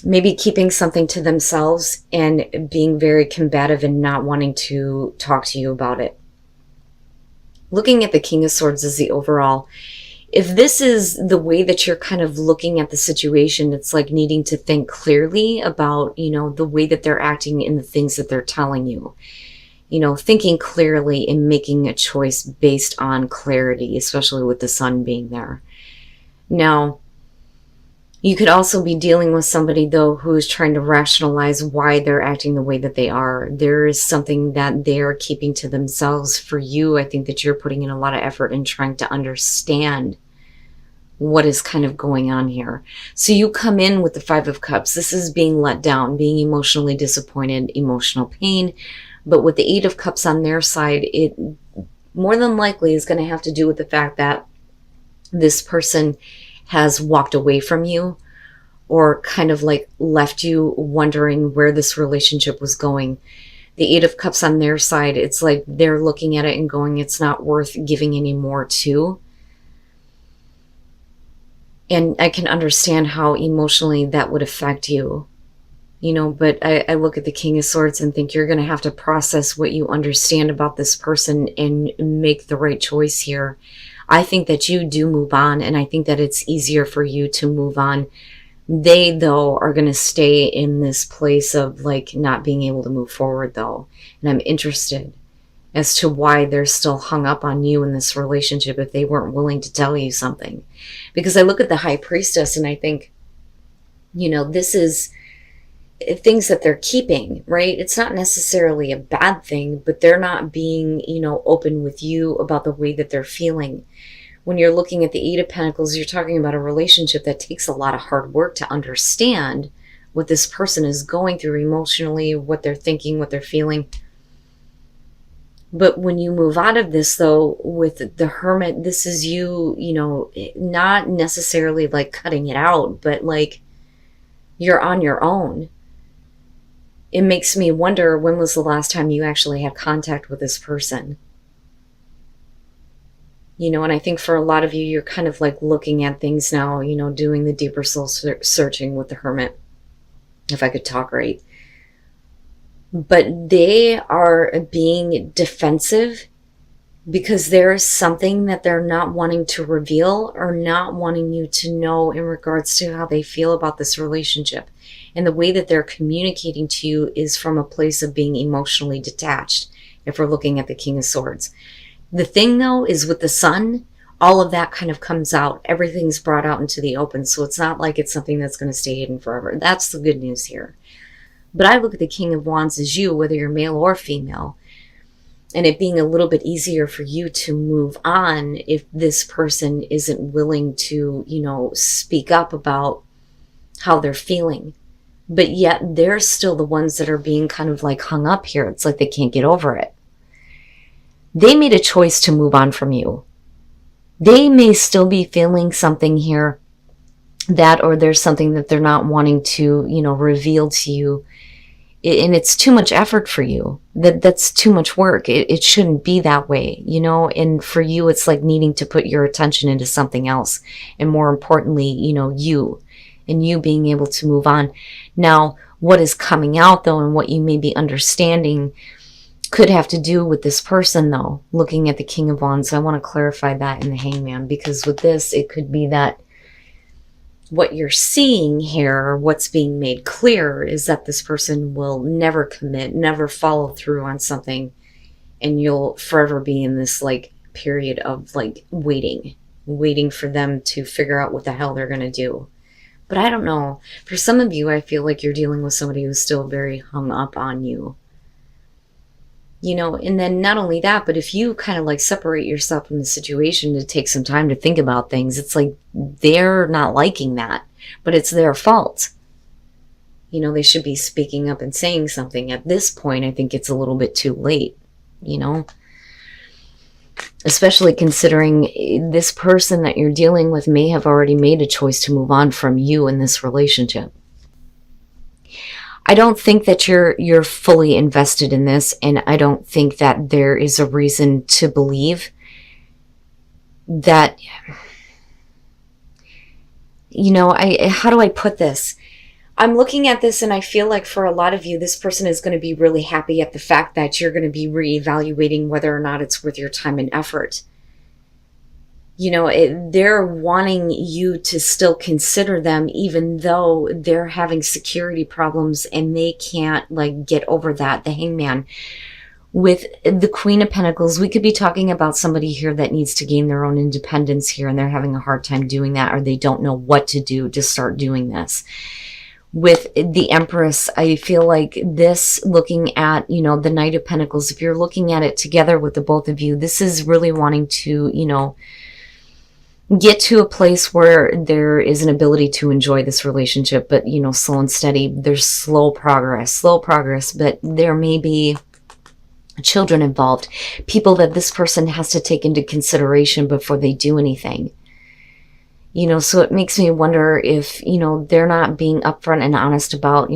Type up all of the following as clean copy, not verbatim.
maybe keeping something to themselves and being very combative and not wanting to talk to you about it. Looking at the King of Swords as the overall, if this is the way that you're kind of looking at the situation, it's like needing to think clearly about, the way that they're acting and the things that they're telling you. Thinking clearly and making a choice based on clarity, especially with the sun being there. Now, you could also be dealing with somebody, though, who is trying to rationalize why they're acting the way that they are. There is something that they are keeping to themselves. For you, I think that you're putting in a lot of effort in trying to understand what is kind of going on here. So you come in with the Five of Cups. This is being let down, being emotionally disappointed, emotional pain. But with the Eight of Cups on their side, it more than likely is going to have to do with the fact that this person has walked away from you, or kind of like left you wondering where this relationship was going. The Eight of Cups on their side, it's like they're looking at it and going, it's not worth giving any more to. And I can understand how emotionally that would affect you. But I look at the King of Swords and think you're going to have to process what you understand about this person and make the right choice here. I think that you do move on, and I think that it's easier for you to move on. They, though, are going to stay in this place of like not being able to move forward, though. And I'm interested as to why they're still hung up on you in this relationship if they weren't willing to tell you something. Because I look at the High Priestess and I think, this is things that they're keeping, right? It's not necessarily a bad thing, but they're not being, open with you about the way that they're feeling. When you're looking at the Eight of Pentacles, you're talking about a relationship that takes a lot of hard work to understand what this person is going through emotionally, what they're thinking, what they're feeling. But when you move out of this, though, with the Hermit, this is you, not necessarily like cutting it out, but like you're on your own. It makes me wonder, when was the last time you actually had contact with this person? And I think for a lot of you, you're kind of like looking at things now, doing the deeper soul searching with the Hermit, if I could talk right. But they are being defensive because there is something that they're not wanting to reveal or not wanting you to know in regards to how they feel about this relationship. And the way that they're communicating to you is from a place of being emotionally detached, if we're looking at the King of Swords. The thing, though, is with the Sun, all of that kind of comes out. Everything's brought out into the open, so it's not like it's something that's going to stay hidden forever. That's the good news here. But I look at the King of Wands as you, whether you're male or female, and it being a little bit easier for you to move on if this person isn't willing to, speak up about how they're feeling. But yet they're still the ones that are being kind of like hung up here. It's like they can't get over it. They made a choice to move on from you. They may still be feeling something here, that, or there's something that they're not wanting to, reveal to you. And it's too much effort for you. That's too much work. It shouldn't be that way, and for you, it's like needing to put your attention into something else. And more importantly, you and you being able to move on. Now, what is coming out, though, and what you may be understanding could have to do with this person, though, looking at the King of Wands. So I want to clarify that in the Hangman, because with this, it could be that what you're seeing here, what's being made clear, is that this person will never commit, never follow through on something, and you'll forever be in this like period of like waiting for them to figure out what the hell they're going to do. But I don't know. For some of you, I feel like you're dealing with somebody who's still very hung up on you. And then not only that, but if you kind of like separate yourself from the situation to take some time to think about things, it's like they're not liking that, but it's their fault. They should be speaking up and saying something. At this point, I think it's a little bit too late, especially considering this person that you're dealing with may have already made a choice to move on from you in this relationship. I don't think that you're fully invested in this, and I don't think that there is a reason to believe that, how do I put this? I'm looking at this and I feel like for a lot of you, this person is going to be really happy at the fact that you're going to be reevaluating whether or not it's worth your time and effort. They're wanting you to still consider them, even though they're having security problems and they can't get over that. The Hangman. With the Queen of Pentacles, we could be talking about somebody here that needs to gain their own independence here, and they're having a hard time doing that, or they don't know what to do to start doing this. With the Empress, I feel like this, looking at, the Knight of Pentacles, if you're looking at it together with the both of you, this is really wanting to, get to a place where there is an ability to enjoy this relationship, but, slow and steady. There's slow progress, but there may be children involved, people that this person has to take into consideration before they do anything. So it makes me wonder if, they're not being upfront and honest about,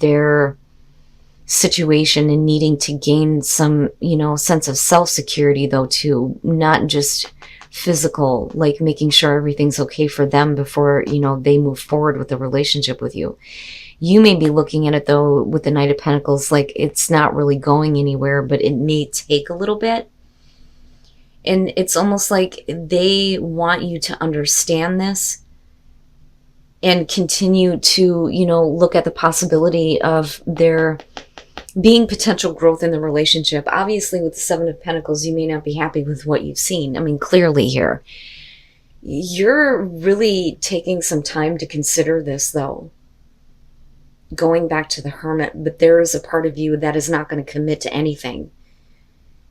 their situation and needing to gain some, sense of self-security though too, not just physical, making sure everything's okay for them before, they move forward with the relationship with you. You may be looking at it though with the Knight of Pentacles like it's not really going anywhere, but it may take a little bit. And it's almost like they want you to understand this and continue to, look at the possibility of there being potential growth in the relationship. Obviously, with the Seven of Pentacles, you may not be happy with what you've seen. I mean, clearly here. You're really taking some time to consider this, though. Going back to the Hermit, but there is a part of you that is not going to commit to anything.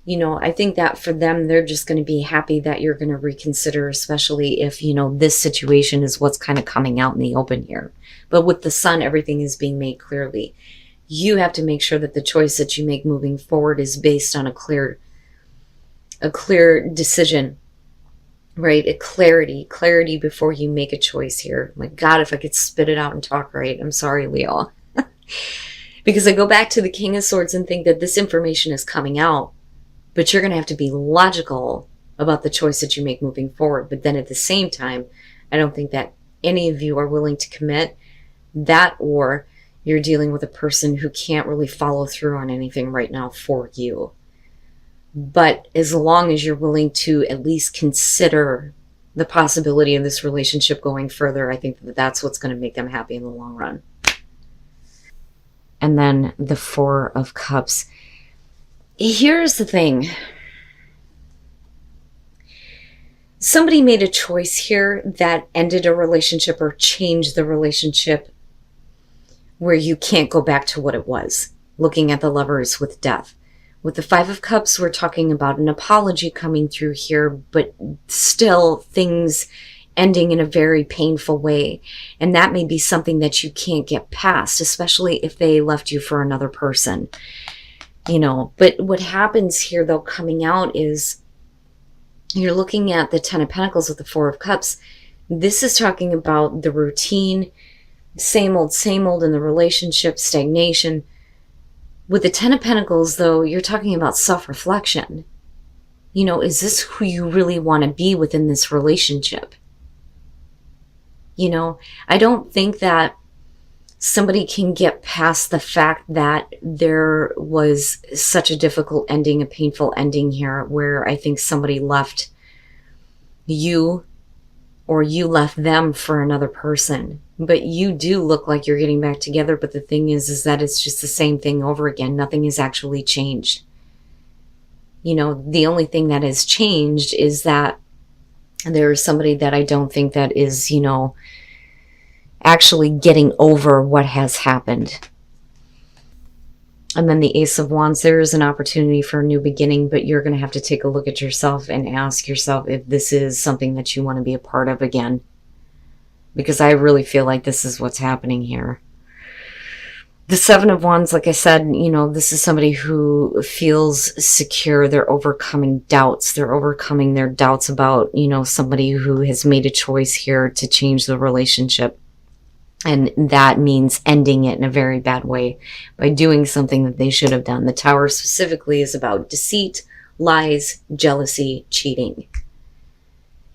I think that for them, they're just going to be happy that you're going to reconsider, especially if, this situation is what's kind of coming out in the open here. But with the Sun, everything is being made clearly. You have to make sure that the choice that you make moving forward is based on a clear decision, right? A clarity before you make a choice here. My God, if I could spit it out and talk right. I'm sorry, Leo. Because I go back to the King of Swords and think that this information is coming out, but you're going to have to be logical about the choice that you make moving forward. But then at the same time, I don't think that any of you are willing to commit that, or you're dealing with a person who can't really follow through on anything right now for you. But as long as you're willing to at least consider the possibility of this relationship going further, I think that that's what's going to make them happy in the long run. And then the Four of Cups. Here's the thing. Somebody made a choice here that ended a relationship or changed the relationship where you can't go back to what it was. Looking at the Lovers with Death. With the Five of Cups, we're talking about an apology coming through here, but still things ending in a very painful way. And that may be something that you can't get past, especially if they left you for another person. But what happens here, though, coming out is you're looking at the Ten of Pentacles with the Four of Cups. This is talking about the routine, same old in the relationship, stagnation. With the Ten of Pentacles, though, you're talking about self-reflection. Is this who you really want to be within this relationship? I don't think that somebody can get past the fact that there was such a difficult ending, a painful ending here, where I think somebody left you or you left them for another person. But you do look like you're getting back together. But the thing is that it's just the same thing over again. Nothing has actually changed. The only thing that has changed is that there is somebody that I don't think that is, actually getting over what has happened. And then the Ace of Wands, there is an opportunity for a new beginning, but you're going to have to take a look at yourself and ask yourself if this is something that you want to be a part of again. Because I really feel like this is what's happening here. The Seven of Wands, like I said, this is somebody who feels secure. They're overcoming doubts. They're overcoming their doubts about, somebody who has made a choice here to change the relationship. And that means ending it in a very bad way by doing something that they should have done. The Tower specifically is about deceit, lies, jealousy, cheating.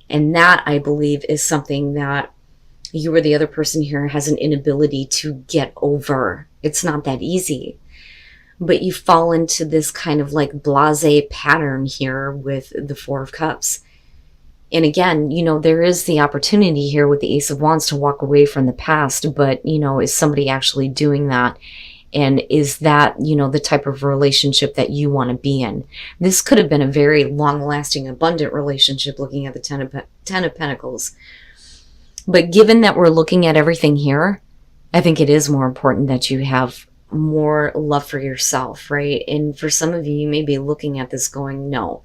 And that, I believe, is something that You or the other person here has an inability to get over. It's not that easy. But you fall into this kind of like blasé pattern here with the Four of Cups. And again, there is the opportunity here with the Ace of Wands to walk away from the past, but, is somebody actually doing that? And is that, the type of relationship that you want to be in? This could have been a very long-lasting, abundant relationship, looking at the Ten of Pentacles. But given that we're looking at everything here, I think it is more important that you have more love for yourself, right? And for some of you, you may be looking at this going, no,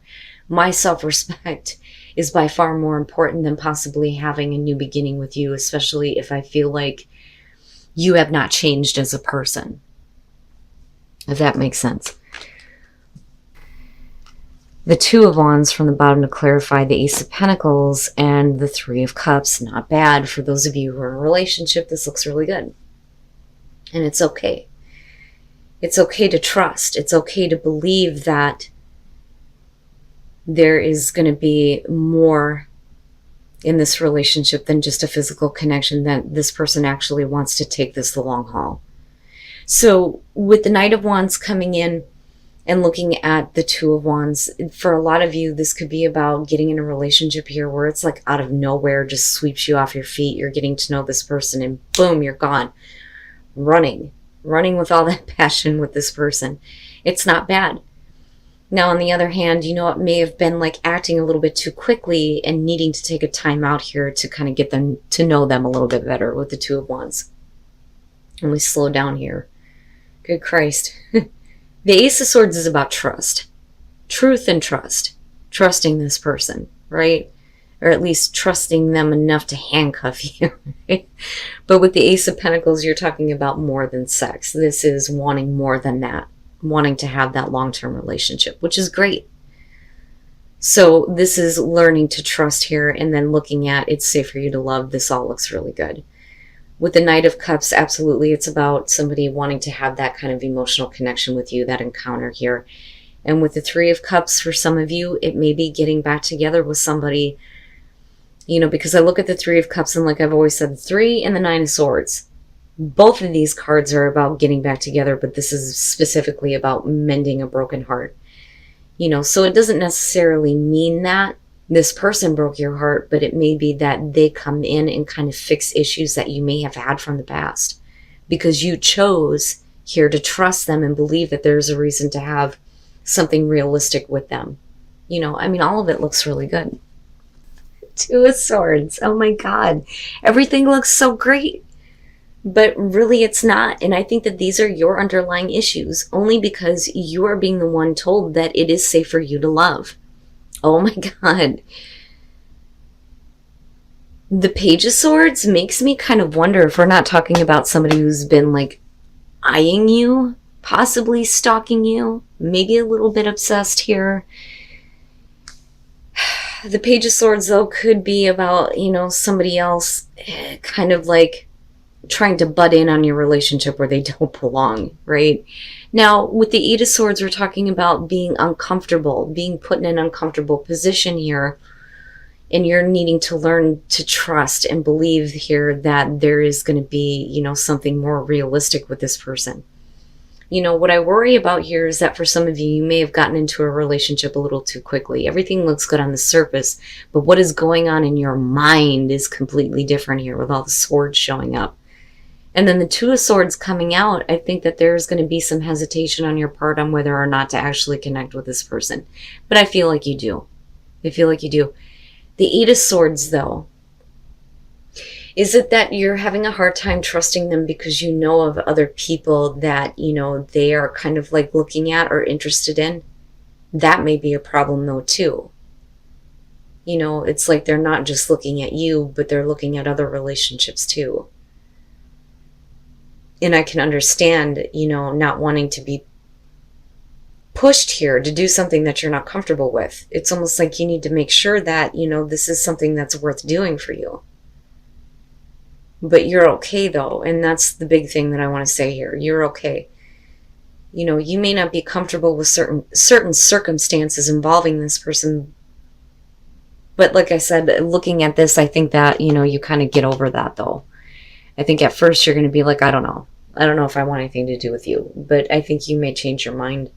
my self-respect is by far more important than possibly having a new beginning with you, especially if I feel like you have not changed as a person. If that makes sense. The Two of Wands from the bottom to clarify, the Ace of Pentacles, and the Three of Cups. Not bad. For those of you who are in a relationship, this looks really good. And it's okay. It's okay to trust. It's okay to believe that there is going to be more in this relationship than just a physical connection, that this person actually wants to take this the long haul. So with the Knight of Wands coming in and looking at the Two of Wands, for a lot of you, this could be about getting in a relationship here where it's like out of nowhere, just sweeps you off your feet. You're getting to know this person and boom, you're gone. Running with all that passion with this person. It's not bad. Now, on the other hand, it may have been like acting a little bit too quickly and needing to take a time out here to kind of get them to know them a little bit better with the Two of Wands. And we slow down here. Good Christ. The Ace of Swords is about trust. Truth and trust. Trusting this person, right? Or at least trusting them enough to handcuff you, right? But with the Ace of Pentacles, you're talking about more than sex. This is wanting more than that. Wanting to have that long-term relationship, which is great. So this is learning to trust here, and then looking at it's safe for you to love. This all looks really good. With the Knight of Cups, absolutely, it's about somebody wanting to have that kind of emotional connection with you, that encounter here. And with the Three of Cups, for some of you, it may be getting back together with somebody, because I look at the Three of Cups and, like I've always said, the Three and the Nine of Swords. Both of these cards are about getting back together, but this is specifically about mending a broken heart. So it doesn't necessarily mean that this person broke your heart, but it may be that they come in and kind of fix issues that you may have had from the past, because you chose here to trust them and believe that there's a reason to have something realistic with them. All of it looks really good. Two of Swords. Oh my God. Everything looks so great. But really it's not. And I think that these are your underlying issues, only because you are being the one told that it is safe for you to love. Oh my God. The Page of Swords makes me kind of wonder if we're not talking about somebody who's been like eyeing you, possibly stalking you, maybe a little bit obsessed here. The Page of Swords, though, could be about, somebody else kind of like trying to butt in on your relationship where they don't belong, right? Now, with the Eight of Swords, we're talking about being uncomfortable, being put in an uncomfortable position here, and you're needing to learn to trust and believe here that there is going to be, something more realistic with this person. What I worry about here is that for some of you, you may have gotten into a relationship a little too quickly. Everything looks good on the surface, but what is going on in your mind is completely different here with all the swords showing up. And then the Two of Swords coming out, I think that there's going to be some hesitation on your part on whether or not to actually connect with this person. But I feel like you do. I feel like you do. The Eight of Swords, though, is it that you're having a hard time trusting them because you know of other people that, they are kind of like looking at or interested in? That may be a problem, though, too. It's like they're not just looking at you, but they're looking at other relationships, too. And I can understand, not wanting to be pushed here to do something that you're not comfortable with. It's almost like you need to make sure that, this is something that's worth doing for you. But you're okay, though, and that's the big thing that I want to say here. You're okay. You may not be comfortable with certain circumstances involving this person, But like I said, looking at this, I think that, you kind of get over that though. I think at first you're going to be like, I don't know. I don't know if I want anything to do with you. But I think you may change your mind.